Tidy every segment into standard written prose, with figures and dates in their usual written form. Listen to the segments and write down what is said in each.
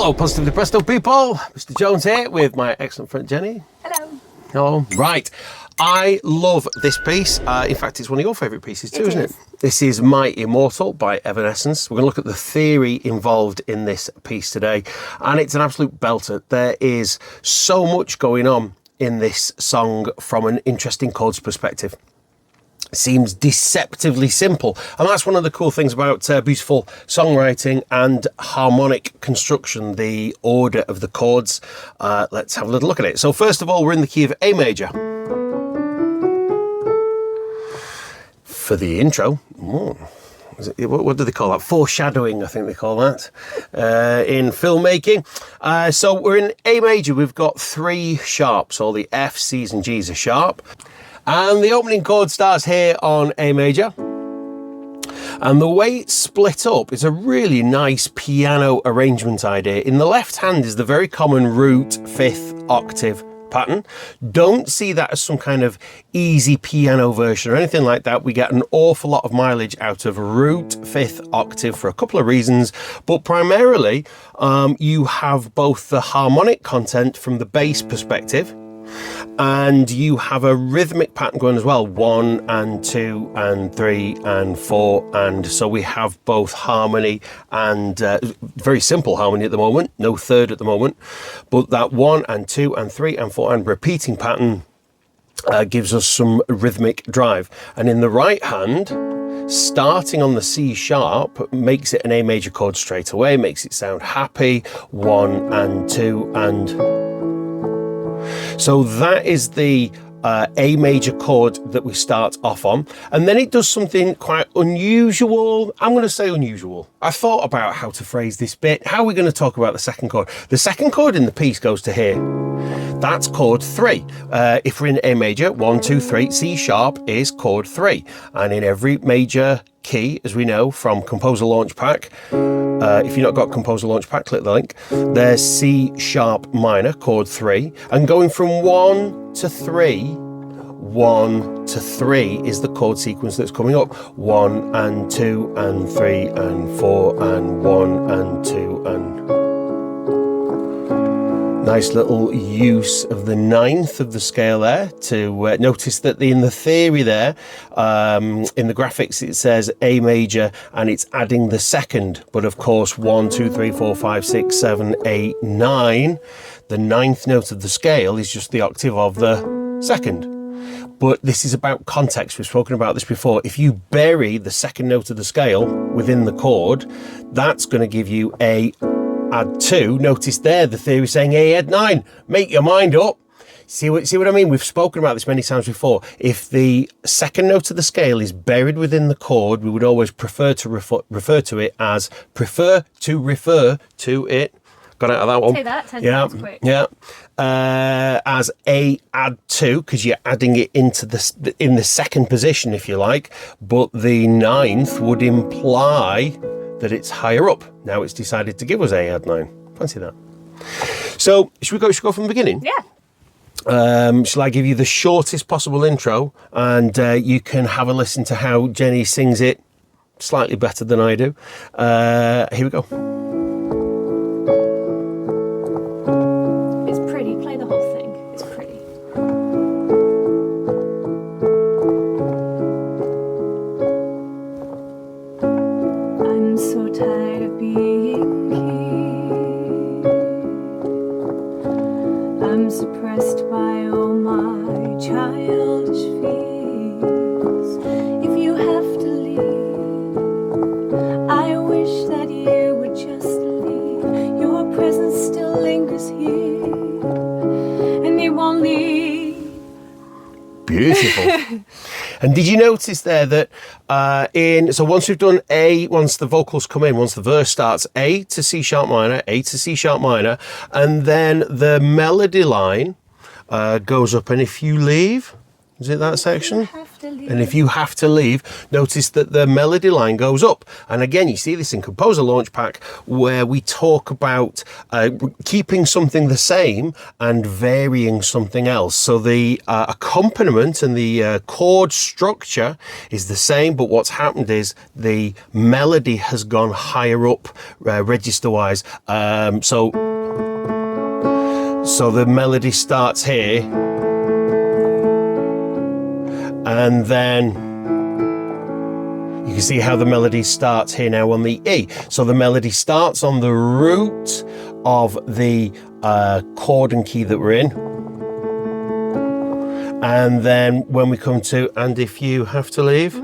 Hello, Positively Presto people. Mr. Jones here with my excellent friend Jenny. Hello. Hello. Right. I love this piece. In fact, it's one of your favourite pieces too, isn't it? This is My Immortal by Evanescence. We're going to look at the theory involved in this piece today, and it's an absolute belter. There is so much going on in this song from an interesting chords perspective. Seems deceptively simple, and that's one of the cool things about beautiful songwriting and harmonic construction, the order of the chords. Let's have a little look at it. So first of all, we're in the key of A major. For the intro, what do they call that? Foreshadowing, I think they call that in filmmaking. So we're in A major. We've got three sharps, all the F, C's and G's are sharp. And the opening chord starts here on A major. And the way it's split up is a really nice piano arrangement idea. In the left hand is the very common root fifth octave pattern. Don't see that as some kind of easy piano version or anything like that. We get an awful lot of mileage out of root fifth octave for a couple of reasons, but primarily you have both the harmonic content from the bass perspective, and you have a rhythmic pattern going as well, 1 and 2 and 3 and 4, and so we have both harmony and very simple harmony at the moment, no third at the moment, but that 1 and 2 and 3 and 4 and repeating pattern gives us some rhythmic drive. And in the right hand, starting on the C sharp makes it an A major chord straight away, makes it sound happy, 1 and 2 and... So that is the A major chord that we start off on. And then it does something quite unusual. I'm going to say unusual. I thought about how to phrase this bit. How are we going to talk about the second chord? The second chord in the piece goes to here. That's chord 3. If we're in A major, 1, 2, 3, C sharp is chord 3. And in every major key, as we know from Composer Launch Pack, if you've not got Composer Launch Pack, click the link. There's C sharp minor, chord 3, and going from 1 to 3, 1 to 3 is the chord sequence that's coming up. 1 and 2 and 3 and 4 and 1 and 2 and... Nice little use of the ninth of the scale there to notice that in the theory there, in the graphics, it says A major and it's adding the second. But of course, 1, 2, 3, 4, 5, 6, 7, 8, 9. The ninth note of the scale is just the octave of the second. But this is about context. We've spoken about this before. If you bury the second note of the scale within the chord, that's going to give you A add 2. Notice there the theory saying A add 9. Make your mind up. See what I mean? We've spoken about this many times before. If the second note of the scale is buried within the chord, we would always prefer to refer to it as refer to it. Got out of that one. Say that 10 times quick. Yeah. As A add 2, because you're adding it into in the second position, if you like. But the ninth would imply that it's higher up. Now it's decided to give us A add 9. Fancy that. So should we go from the beginning? Yeah. Shall I give you the shortest possible intro, and you can have a listen to how Jenny sings it slightly better than I do. Here we go. It's pretty. Play the whole thing. It's pretty. I'm so tired of being here. I'm suppressed by all my childish fears. If you have to leave, I wish that you would just leave. Your presence still lingers here, and it won't leave. Beautiful. And did you notice there that so once we've done A, once the vocals come in, once the verse starts, A to C sharp minor, A to C sharp minor, and then the melody line goes up, and if you leave, Is it that section? Have to leave. And if you have to leave, notice that the melody line goes up. And again, you see this in Composer Launch Pack, where we talk about keeping something the same and varying something else. So the accompaniment and the chord structure is the same, but what's happened is the melody has gone higher up register-wise. So the melody starts here, and then you can see how the melody starts here now on the E. So the melody starts on the root of the chord and key that we're in. And then when we come to, and if you have to leave,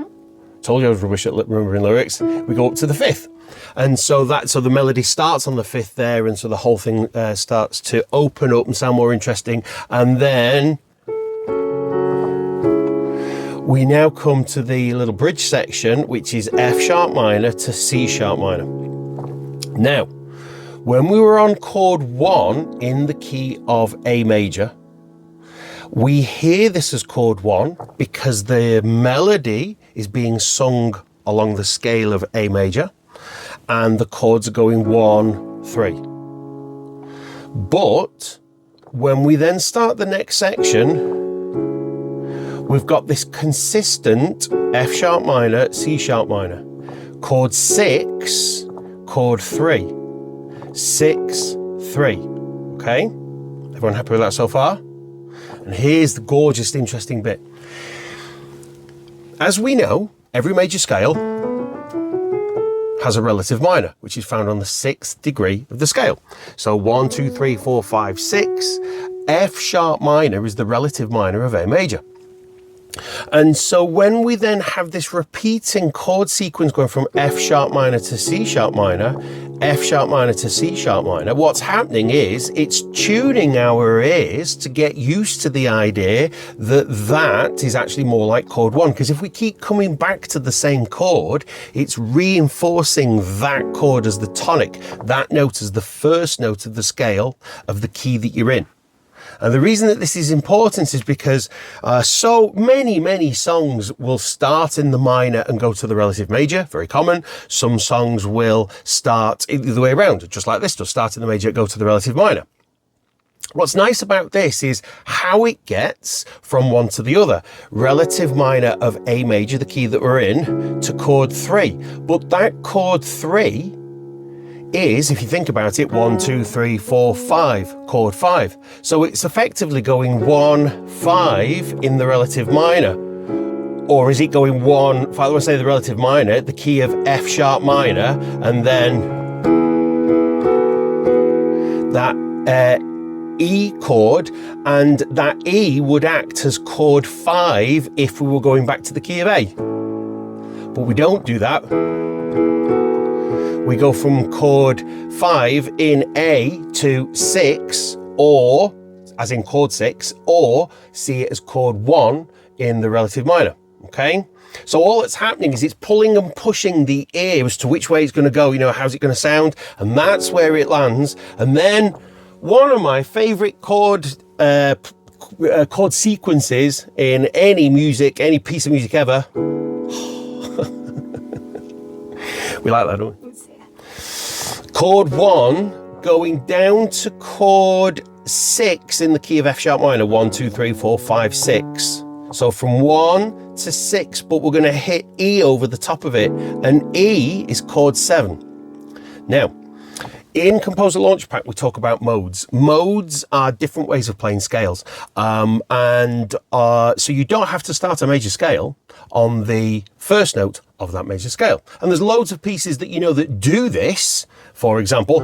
told you I was rubbish at remembering lyrics, we go up to the 5th. And so the melody starts on the 5th there, and so the whole thing starts to open up and sound more interesting. And then we now come to the little bridge section, which is F sharp minor to C sharp minor. Now, when we were on chord 1 in the key of A major, we hear this as chord 1 because the melody is being sung along the scale of A major, and the chords are going 1, 3. But when we then start the next section, we've got this consistent F sharp minor, C sharp minor, chord 6, chord 3, 6, 3. Okay, everyone happy with that so far? And here's the gorgeous, interesting bit. As we know, every major scale has a relative minor, which is found on the 6th degree of the scale. So 1, 2, 3, 4, 5, 6. F sharp minor is the relative minor of A major. And so when we then have this repeating chord sequence going from F sharp minor to C sharp minor, F sharp minor to C sharp minor, what's happening is it's tuning our ears to get used to the idea that that is actually more like chord 1. Because if we keep coming back to the same chord, it's reinforcing that chord as the tonic, that note as the first note of the scale of the key that you're in. And the reason that this is important is because so many songs will start in the minor and go to the relative major, very common. Some songs will start the other way around, just like this, they'll start in the major, go to the relative minor. What's nice about this is how it gets from one to the other. Relative minor of A major, the key that we're in, to chord 3. But that chord 3 is, if you think about it, 1, 2, 3, 4, 5, chord 5. So it's effectively going 1, 5 in the relative minor. Or is it going 1, if I want to say the relative minor, the key of F sharp minor, and then that E chord, and that E would act as chord 5 if we were going back to the key of A. But we don't do that. We go from chord 5 in A to 6, or, as in chord 6, or see it as chord 1 in the relative minor, okay? So all that's happening is it's pulling and pushing the ear as to which way it's going to go, how's it going to sound, and that's where it lands. And then one of my favourite chord sequences in any music, any piece of music ever. We like that, don't we? Chord 1 going down to chord 6 in the key of F sharp minor. 1, 2, 3, 4, 5, 6. So from 1 to 6, but we're going to hit E over the top of it, and E is chord 7. Now, in Composer Launch Pack, we talk about modes. Modes are different ways of playing scales. So you don't have to start a major scale on the first note of that major scale. And there's loads of pieces that that do this. For example,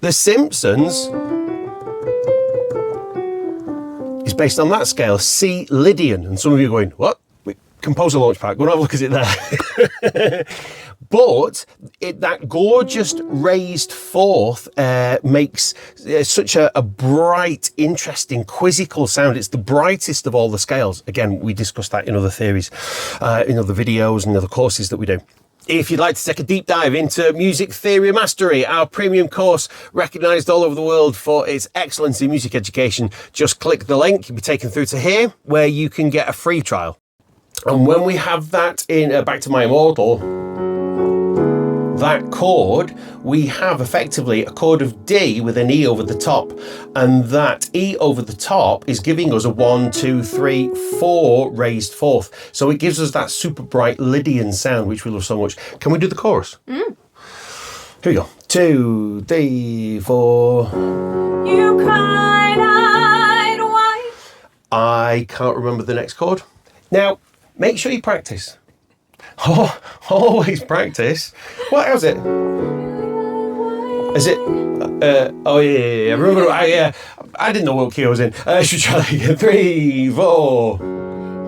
The Simpsons is based on that scale, C Lydian. And some of you are going, what? Composer Launch Pack, go and have a look at it there. But that gorgeous raised fourth makes such a bright, interesting, quizzical sound. It's the brightest of all the scales. Again, we discussed that in other theories, in other videos and other courses that we do. If you'd like to take a deep dive into music theory mastery, our premium course recognised all over the world for its excellence in music education, just click the link. You'll be taken through to here where you can get a free trial. And when we have that in back to my Immortal, that chord, we have effectively a chord of D with an E over the top. And that E over the top is giving us a 1, 2, 3, 4 raised fourth. So it gives us that super bright Lydian sound, which we love so much. Can we do the chorus? Here we go. 2, 3, 4. You cried-eyed wife. I can't remember the next chord. Now, make sure you practice. Oh, always practice. What is it? Is it? Oh yeah. Remember? I didn't know what key I was in. Should we try that again? 3, 4.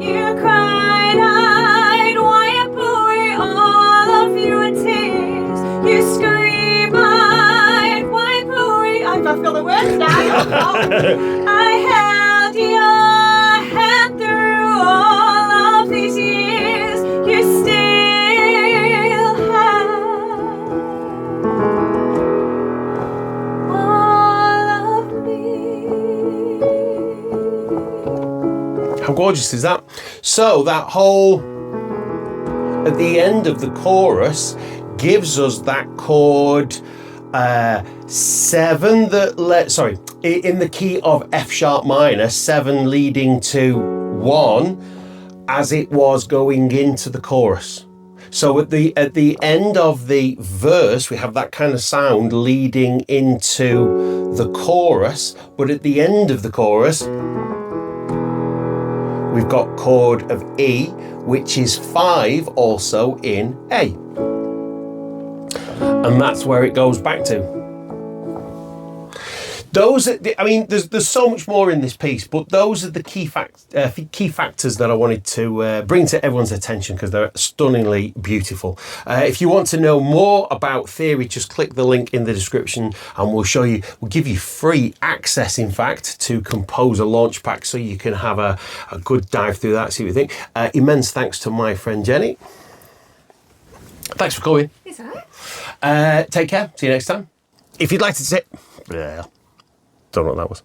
You cried-eyed wife, away all of your tears. You scream-eyed wife, away. I feel the words now. I held your hand through all of these years. You still have all of me. How gorgeous is that? So that whole at the end of the chorus gives us that chord 7 in the key of F sharp minor, 7 leading to 1 as it was going into the chorus. So at the end of the verse, we have that kind of sound leading into the chorus, but at the end of the chorus, we've got chord of E, which is 5 also in A. And that's where it goes back to. Those are there's so much more in this piece, but those are the key factors that I wanted to bring to everyone's attention because they're stunningly beautiful. If you want to know more about theory, just click the link in the description and we'll give you free access, in fact, to compose a launch pack so you can have a good dive through that, see what you think. Immense thanks to my friend Jenny. Thanks for coming. It's all right. Take care. See you next time. If you'd like to sit... Don't know what that was.